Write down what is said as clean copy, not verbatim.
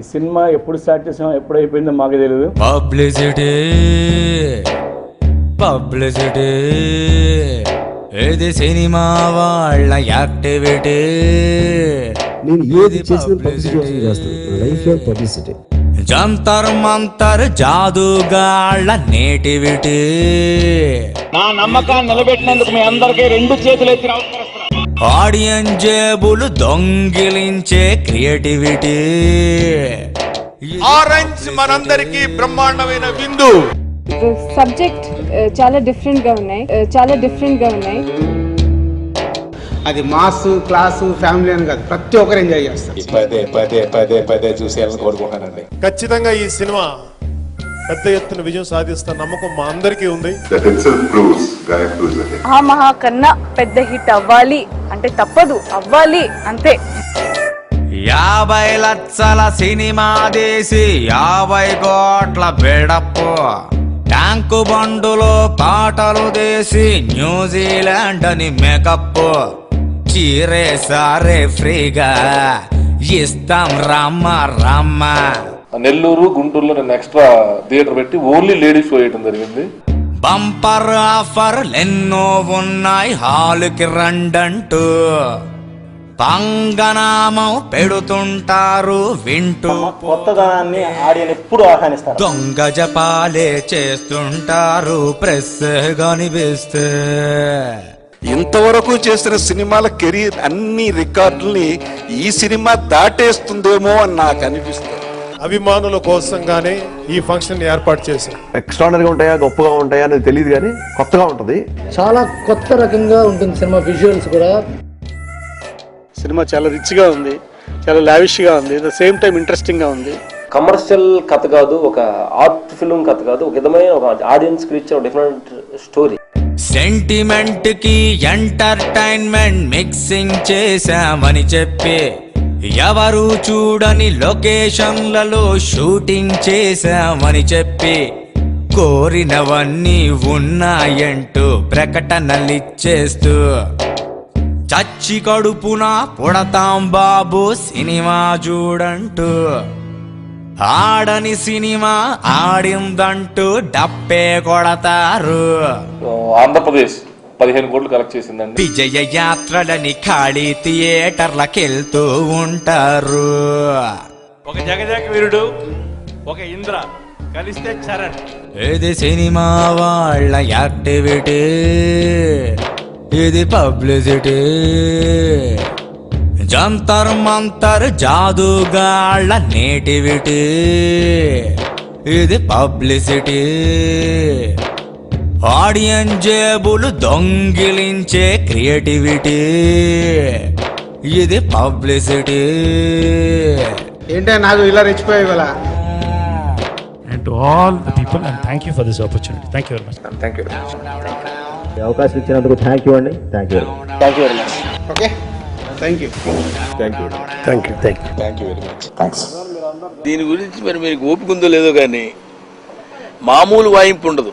ఈ సినిమా ఎప్పుడు స్టార్ట్ చేసాం ఎప్పుడు అయిపోయిందో మాకు తెలియదు. పబ్లిసిటీ ఇది సినిమా వాళ్ళ యాక్టివిటీ. నేను ఏది చేసిన పబ్లిసిటీ కోసం చేస్తాను. లైఫ్ లో పబ్లిసిటీ. జంతర్ మంతర్ జాదుగాళ్ళ నేటివిటీ. నా నమ్మకాన్ని నిలబెట్టినందుకు మీ అందరికీ 2 చేతులు ఎత్తి నమస్కరిస్తున్నాను. ఆడియన్స్ జేబులు దొంగిలించే క్రియేటివిటీ. ఆరెంజ్ మనందరికీ బ్రహ్మాండమైన విందు. సబ్జెక్ట్ చాలా డిఫరెంట్ గా ఉన్నాయి. అది మాస్ క్లాసు ఫ్యామిలీ అని కాదు, ప్రతి ఒక్కరు ఎంజాయ్ చేస్తారు. పదే చూసేయాలని కోరుకుంటానండి. ఖచ్చితంగా ఈ సినిమా పెద్ద ఎత్తున విజయం సాధిస్తున్న నమ్మకం మా అందరికీ ఉంది. ఆ మహా కన్నా పెద్ద హిట్ అవ్వాలి అంటే తప్పదు, అవ్వాలి అంతే. 50 లక్షల సినిమా తీసి 50 కోట్ల బిడప్పు. ట్యాంకు బండులో పాటలు తీసి న్యూజిలాండ్ అని మేకప్. చీరే సారే ఫ్రీగా ఇస్తాం రామ్మ రామ్మ. నెల్లూరు గుంటూరులో నేను ఎక్స్ట్రా థియేటర్ పెట్టి ఓన్లీ లేడీస్ షో వేయడం జరిగింది. బంపర్ ఆఫర్లు ఎన్నో ఉన్నాయి, హాలుకి రండంటూ పంగనామం పెడుతుంటారు వింటూ. కొత్తదనాన్ని ఆడియన్ ఎప్పుడు ఆహ్వానిస్తారు. దొంగ జపాలే చేస్తుంటారు ప్రెస్ కనిపిస్తే. ఇంతవరకు చేసిన సినిమాల కెరీర్ అన్ని రికార్డుల్ని ఈ సినిమా దాటేస్తుందేమో అని నాకు అనిపిస్తుంది. అభిమానుల కోసంగానే ఈ ఫంక్షన్ ఏర్పాటు చేశారు. ఎక్స్ట్రాడనరీగా ఉంటాయా, గొప్పగా ఉంటాయా అనేది తెలియదు, కానీ కొత్తగా ఉంటుంది. చాలా కొత్త రకంగా ఉంటుంది సినిమా. విజువల్స్ కూడా సినిమా చాలా రిచ్ గా ఉంది, చాలా లావిష్ గా ఉంది, ద సేమ్ టైం ఇంట్రెస్టింగ్ గా ఉంది. కమర్షియల్ కథ కాదు, ఒక ఆర్ట్ ఫిల్మ్ కథ కాదు, ఒక విధమైన ఒక ఆడియన్స్ కి ఇచ్చే డిఫరెంట్ స్టోరీ. సెంటిమెంట్ కి ఎంటర్టైన్మెంట్ మిక్సింగ్ చేశామని చెప్పి ఎవరు చూడని లొకేషన్లలో షూటింగ్ చేశామని చెప్పి కోరినవన్నీ ఉన్నాయంటూ ప్రకటనలిచ్చేస్తూ చచ్చి కడుపున పుడతాం బాబు సినిమా చూడంటూ ఆడని సినిమా ఆడిందంటూ డప్పే కొడతారు. ఆంధ్రప్రదేశ్ 15 కోట్లు కలెక్ట్ చేసిందండి. విజయ యాత్రలని ఖాళీ థియేటర్లకెళ్తూ ఉంటారు. ఒక జగదేక వీరుడు, ఒక ఇంద్ర కలిస్తే చరణ్. ఇది సినిమా వాళ్ళ యాక్టివిటీ, ఇది పబ్లిసిటీ. జంతర్ మంతర్ జాదుగాళ్ళ నేటివిటీ, ఇది పబ్లిసిటీ. ఆడియన్స్ జేబులు దొంగిలించే క్రియేటివిటీ, ఇది పబ్లిసిటీ. ఏంటంటే నాకు ఇలా రెచ్చిపోయాయి ఇవాళ. and to all the people, and thank you for this opportunity. Thank you very much. ఈ అవకాశం ఇచ్చినందుకు థ్యాంక్ యూ అండి. Thank you okay, thank you. Very much. దీని గురించి మరి మీకు ఓపిక ఉందో లేదో కానీ మామూలు వాయింపు ఉండదు.